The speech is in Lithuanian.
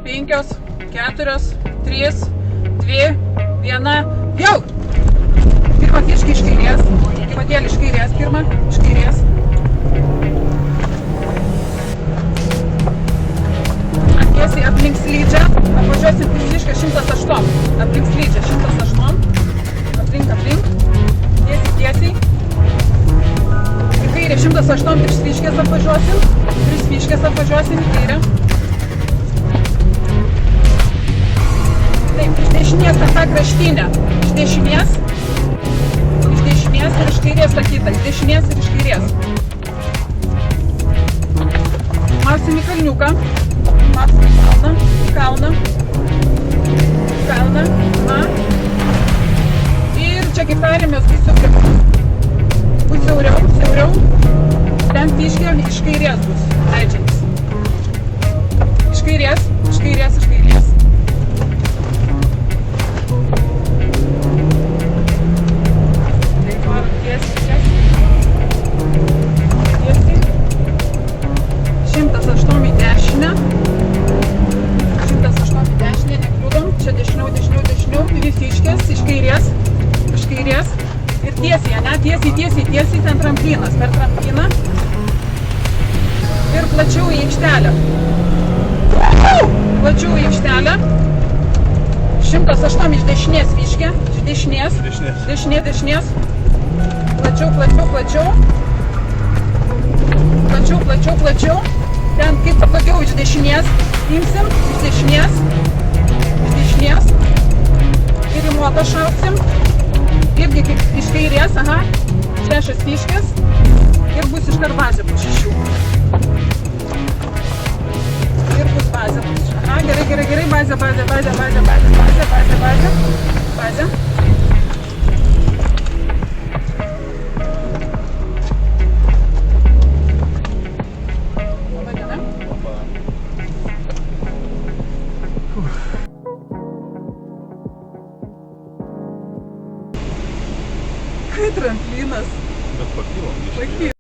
5, 4, 3, 2, 1. Jau! Pirma fiškė iš kairės. Gyvatėlį iš kairės pirma. Iš kairės. Tiesiai aplink slydžią. Apvažiuosim fiškę 108. Aplink slydžią 108. Aplink. Tiesiai. Į kairę 108 3 fiškės apvažiuosim. 3 fiškės apvažiuosim į kairę. Taip, iš dešinės tą kraštinę. Iš dešinės ir iš kairės tą kitą. Iš dešinės ir iš kairės. Masim į kalniuką. Masim į kalną. Ir čia kaip perėmės bus siauriau. Ten fiškė iš kairės bus leidžiantis. Iš kairės. Ir tiesiai ten tramplinas, per trampliną ir plačiau į aikštelę. 108 iš dešinės fiškė, iš dešinės. Plačiau. Ten kaip patogiau iš dešinės imsim, iš dešinės. Ir į motą šauksim. Irgi kaip iš kairės, 6 fiškės ir bus iškart bazė po 6. Ir bus bazė. Gerai, bazė. Laba diena. Kai tramplinas. Bet pakilom.